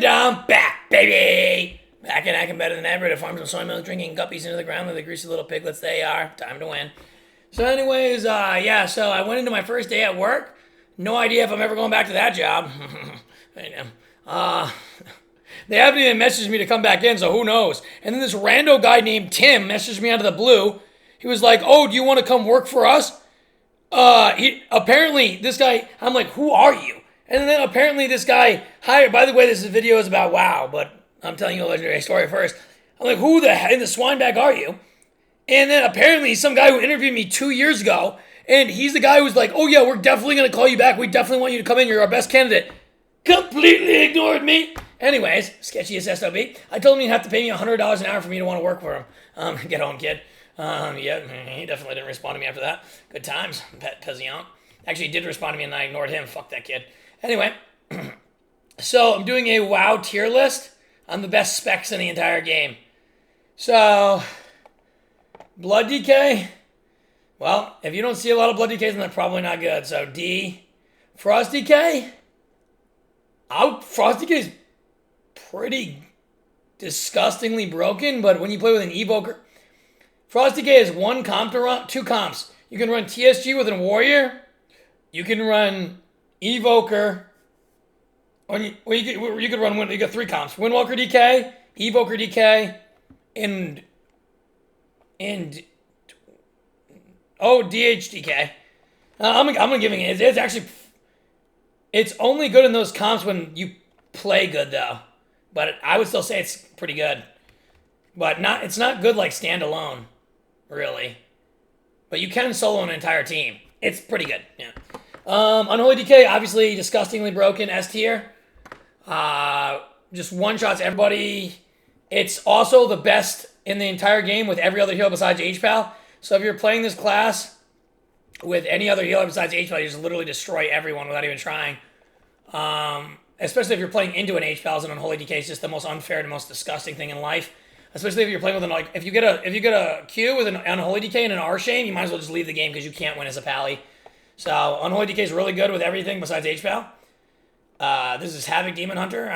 I'm back, baby! Back and acting better than ever to farm some soy milk, drinking guppies into the ground with the greasy little piglets they are. Time to win. So anyways, yeah, so I went into my first day at work. No idea if I'm ever going back to that job. I know. They haven't even messaged me to come back in, so who knows? And then this rando guy named Tim messaged me out of the blue. He was like, oh, do you want to come work for us? Apparently, this guy, I'm like, who are you? And then apparently this guy hired, by the way, this video is about WoW, but I'm telling you a legendary story first. I'm like, who the heck in the swine bag are you? And then apparently some guy who interviewed me 2 years ago, and he's the guy who's like, oh yeah, we're definitely going to call you back. We definitely want you to come in. You're our best candidate. Completely ignored me. Anyways, sketchiest SOB. I told him he'd have to pay me $100 an hour for me to want to work for him. Get on, kid. Yeah, he definitely didn't respond to me after that. Good times, pet peasant. Actually, he did respond to me and I ignored him. Fuck that kid. Anyway, so I'm doing a WoW tier list on the best specs in the entire game. So, Blood DK. Well, if you don't see a lot of Blood DKs, then they're probably not good. So, D. Frost DK. Frost DK is pretty disgustingly broken, but when you play with an Evoker, Frost DK is one comp to run, two comps. You can run TSG with a Warrior. You can run Evoker. Or you could run, you got three comps. Windwalker DK, Evoker DK, and DH DK. I'm gonna give it. It's actually, it's only good in those comps when you play good though. But I would still say it's pretty good. But it's not good like standalone, really. But you can solo an entire team. It's pretty good, yeah. Unholy DK, obviously disgustingly broken, S tier. Just one-shots everybody. It's also the best in the entire game with every other healer besides HPAL. So if you're playing this class with any other healer besides HPAL, you just literally destroy everyone without even trying. Especially if you're playing into an HPAL as an Unholy DK, it's just the most unfair and most disgusting thing in life. Especially if you're playing with an, like, if you get a Q with an Unholy DK and an R-Shame, you might as well just leave the game because you can't win as a Pally. So Unholy DK is really good with everything besides HPAL. This is Havoc Demon Hunter,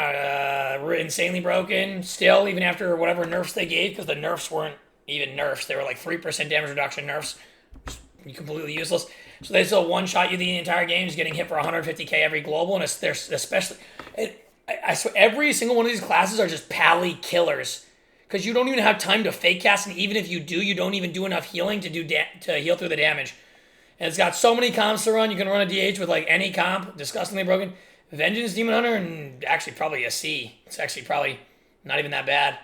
insanely broken, still, even after whatever nerfs they gave, because the nerfs weren't even nerfs, they were like 3% damage reduction nerfs, just completely useless, so they still one-shot you the entire game, just getting hit for 150k every global, and they're especially, I swear, every single one of these classes are just Pally killers, because you don't even have time to fake cast, and even if you do, you don't even do enough healing to heal through the damage, and it's got so many comps to run. You can run a DH with like any comp, disgustingly broken. Vengeance Demon Hunter, and actually probably a C. It's actually probably not even that bad.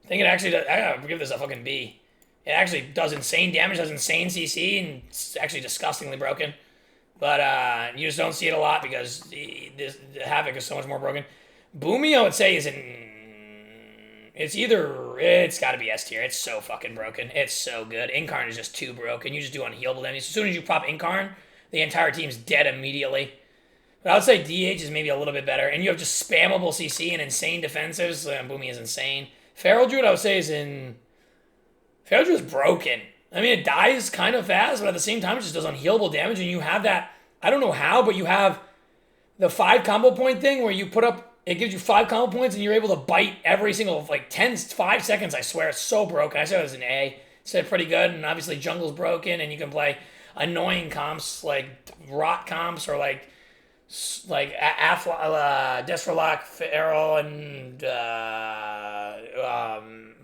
I think it actually does. I gotta give this a fucking B. It actually does insane damage, does insane CC, and it's actually disgustingly broken. But you just don't see it a lot because the Havoc is so much more broken. Boomy, I would say, it's gotta be S tier. It's so fucking broken. It's so good. Incarn is just too broken. You just do unhealable damage. As soon as you pop Incarn, the entire team's dead immediately. But I would say DH is maybe a little bit better. And you have just spammable CC and insane defensives. Boomy is insane. Feral Druid, I would say, Feral Druid is broken. I mean, it dies kind of fast, but at the same time, it just does unhealable damage. And you have that, I don't know how, but you have the 5 combo point thing where you put up, it gives you 5 combo points and you're able to bite every single, like 5 seconds, I swear. It's so broken. I said it was an A. It's pretty good. And obviously, Jungle's broken. And you can play annoying comps, like rot comps or like Desferlock, Feral, and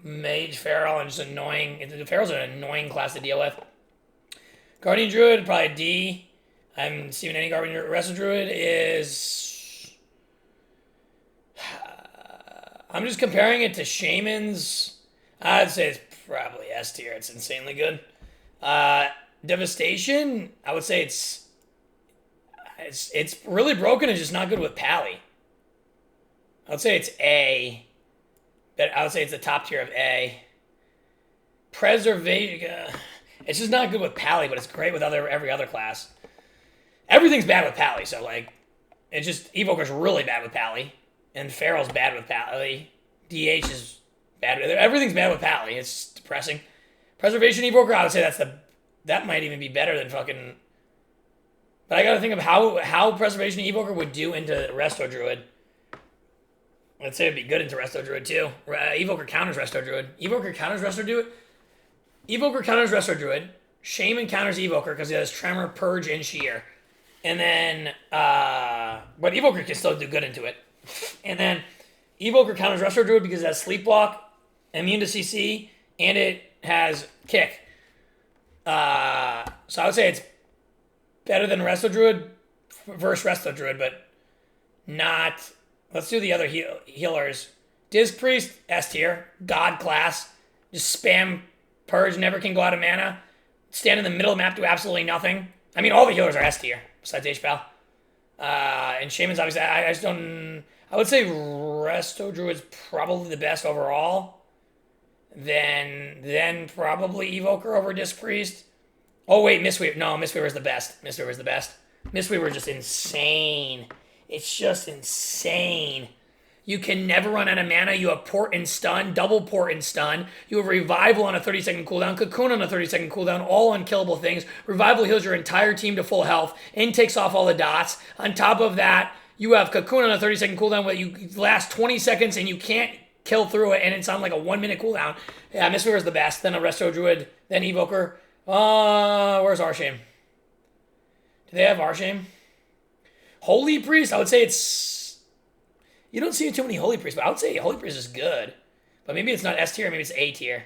Mage, Feral, and just annoying. The Feral's an annoying class to deal with. Guardian Druid, probably D. I haven't seen any Guardian Druid. Wrestle Druid is... I'm just comparing it to Shamans. I'd say it's probably S tier. It's insanely good. Devastation, I would say it's really broken and just not good with Pally. I would say it's A. But I would say it's the top tier of A. Preservation, it's just not good with Pally, but it's great with every other class. Everything's bad with Pally, so like, it's just, Evoker's really bad with Pally. And Feral's bad with Pally. DH is bad. Everything's bad with Pally. It's depressing. Preservation Evoker, I would say that might even be better than fucking... But I gotta think of how Preservation Evoker would do into Resto Druid. Let's say it'd be good into Resto Druid too. Evoker counters Resto Druid. Evoker counters Resto Druid. Evoker counters Resto Druid. Shaman counters Evoker because he has Tremor, Purge, and Shear. And then, but Evoker can still do good into it. And then Evoker counters Resto Druid because it has Sleepwalk, immune to CC, and it has Kick. So I would say it's better than Resto Druid versus Resto Druid, but not. Let's do the other healers. Disc Priest, S tier, God class. Just spam Purge, never can go out of mana. Stand in the middle of the map, do absolutely nothing. I mean, all the healers are S tier, besides HPAL. And Shaman's obviously, I just don't. I would say Resto Druid's probably the best overall. Then probably Evoker over Disc Priest. Oh wait, Mistweaver. No, Mistweaver's the best. Mistweaver's the best. Mistweaver's just insane. It's just insane. You can never run out of mana. You have Port and Stun, double Port and Stun. You have Revival on a 30-second cooldown, Cocoon on a 30-second cooldown, all unkillable things. Revival heals your entire team to full health and takes off all the dots. On top of that, you have Cocoon on a 30-second cooldown where you last 20 seconds and you can't kill through it, and it's on like a 1-minute cooldown. Yeah, Mistweaver's the best. Then a Resto Druid, then Evoker. Where's Arshame? Do they have Arshame? Holy Priest, I would say it's... You don't see too many Holy Priests, but I would say Holy Priest is good. But maybe it's not S tier, maybe it's A tier.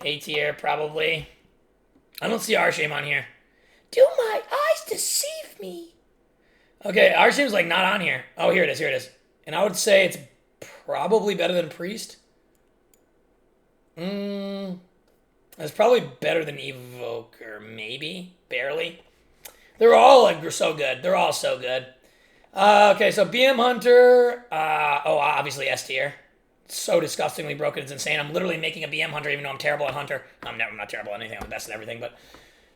A tier, probably. I don't see Arshame on here. Do my eyes deceive me? Okay, Arshame's like not on here. Oh, here it is. And I would say it's probably better than Priest. It's probably better than Evoker, maybe. Barely. They're all like so good. They're all so good. Okay, so BM Hunter. Obviously S tier. So disgustingly broken. It's insane. I'm literally making a BM Hunter even though I'm terrible at Hunter. I'm not terrible at anything. I'm the best at everything. But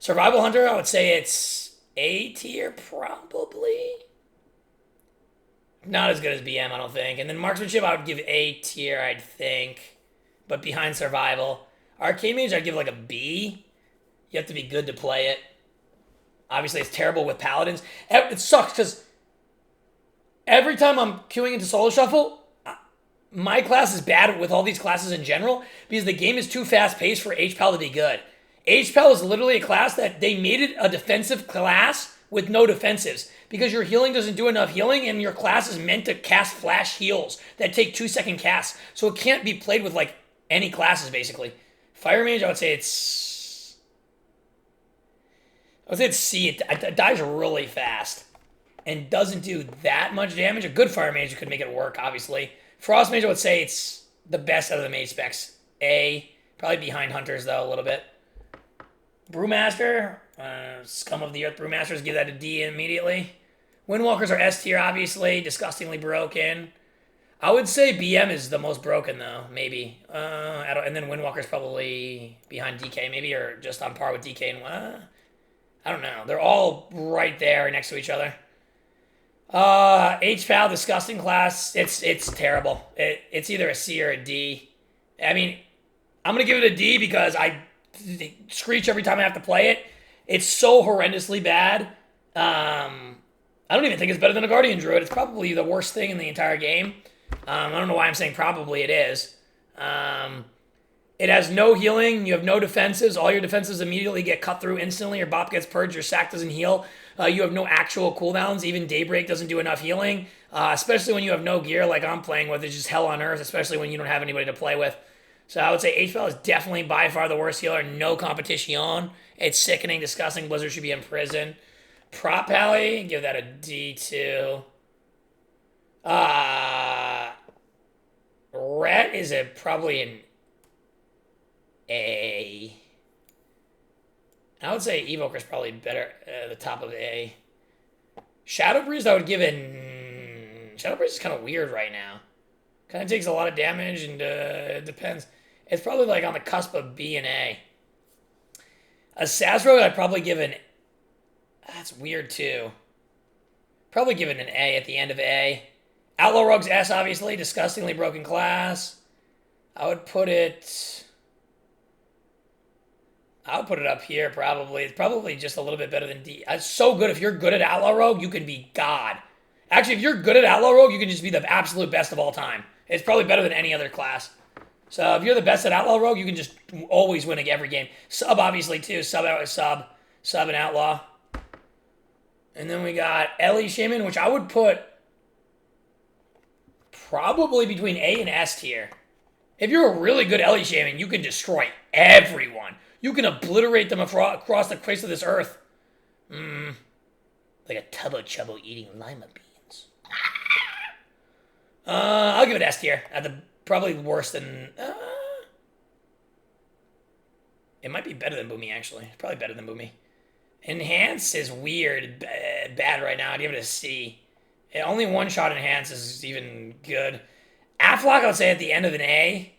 Survival Hunter, I would say it's A tier probably. Not as good as BM, I don't think. And then Marksmanship, I would give A tier, I'd think. But behind Survival. Arcane Mage, I'd give like a B. You have to be good to play it. Obviously, it's terrible with Paladins. It sucks because every time I'm queuing into Solo Shuffle, my class is bad with all these classes in general because the game is too fast-paced for HPAL to be good. HPAL is literally a class that they made it a defensive class with no defensives because your healing doesn't do enough healing and your class is meant to cast flash heals that take 2-second casts. So it can't be played with like any classes, basically. Fire Mage, I would say it's C. It dies really fast and doesn't do that much damage. A good Fire Mage could make it work, obviously. Frost Mage, I would say it's the best out of the Mage specs. A. Probably behind Hunters, though, a little bit. Brewmaster, scum of the earth Brewmasters, give that a D immediately. Windwalkers are S tier, obviously. Disgustingly broken. I would say BM is the most broken, though, maybe. And then Windwalker's probably behind DK, maybe, or just on par with DK and... I don't know. They're all right there next to each other. HPAL, disgusting class. It's terrible. It's either a C or a D. I mean, I'm going to give it a D because I screech every time I have to play it. It's so horrendously bad. I don't even think it's better than a Guardian Druid. It's probably the worst thing in the entire game. I don't know why I'm saying probably it is. It has no healing. You have no defenses. All your defenses immediately get cut through instantly. Your bop gets purged. Your sack doesn't heal. You have no actual cooldowns. Even Daybreak doesn't do enough healing. Especially when you have no gear like I'm playing with. It's just hell on earth, especially when you don't have anybody to play with. So I would say HPL is definitely by far the worst healer. No competition. It's sickening, disgusting. Blizzard should be in prison. Prop Pally, give that a D too. Ret is probably an A. I would say Evoker's probably better at the top of A. Shadow Breeze, I would give it... Shadow Breeze is kind of weird right now. Kind of takes a lot of damage and it depends. It's probably like on the cusp of B and A. Assassin Rogue, I'd probably give an... That's weird too. Probably give it an A at the end of A. Outlaw Rogue's S, obviously. Disgustingly broken class. I would put it up here, probably. It's probably just a little bit better than D. It's so good. If you're good at Outlaw Rogue, you can be God. Actually, if you're good at Outlaw Rogue, you can just be the absolute best of all time. It's probably better than any other class. So if you're the best at Outlaw Rogue, you can just always win every game. Sub, obviously, too. Sub and Outlaw. And then we got Ellie Shaman, which I would put probably between A and S tier. If you're a really good Ellie Shaman, you can destroy everyone. You can obliterate them across the face of this earth. Like a Tubbo Chubbo eating lima beans. I'll give it S tier. Probably worse than... it might be better than Boomy, actually. It's probably better than Boomy. Enhance is weird, bad right now. I'd give it a C. Only one-shot Enhance is even good. Aflock, I would say at the end of an A.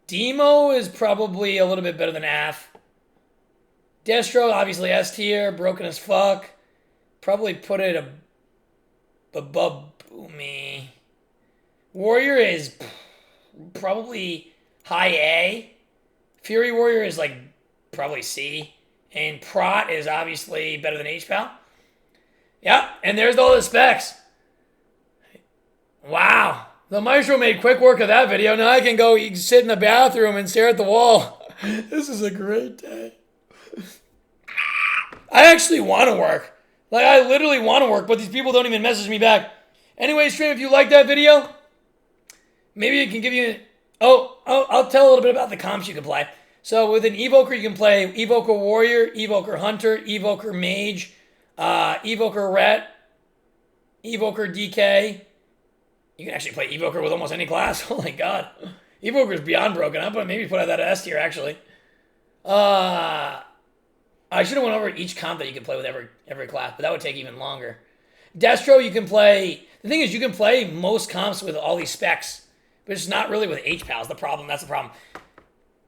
Demo is probably a little bit better than Af. Destro, obviously S tier, broken as fuck. Probably put it above Boomy. Warrior is probably high A. Fury Warrior is like probably C. And Prot is obviously better than H-Pal. Yeah, and there's all the specs. Wow. The Maestro made quick work of that video. Now I can go sit in the bathroom and stare at the wall. This is a great day. I actually want to work. Like, I literally want to work, but these people don't even message me back. Anyway, stream, if you like that video, maybe it can give you... I'll tell a little bit about the comps you can play. So with an Evoker, you can play Evoker Warrior, Evoker Hunter, Evoker Mage, Evoker Ret, Evoker DK. You can actually play Evoker with almost any class. Oh my god. Evoker's beyond broken. I'll maybe put that at S tier, actually. I should have went over each comp that you can play with every class, but that would take even longer. Destro, you can play... The thing is, you can play most comps with all these specs, but it's not really with H-Pals. That's the problem.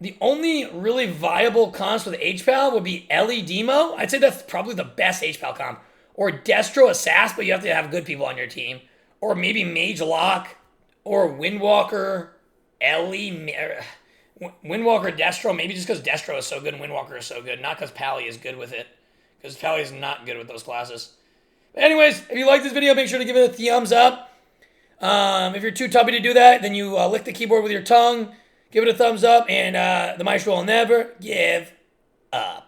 The only really viable comps with H-Pal would be Ellie Demo. I'd say that's probably the best H-Pal comp. Or Destro Assass, but you have to have good people on your team. Or maybe Mage Lock. Or Windwalker Ellie. Windwalker Destro. Maybe just because Destro is so good and Windwalker is so good. Not because Pally is good with it. Because Pally is not good with those classes. But anyways, if you like this video, make sure to give it a thumbs up. If you're too tubby to do that, then you lick the keyboard with your tongue. Give it a thumbs up, and the Maestro will never give up.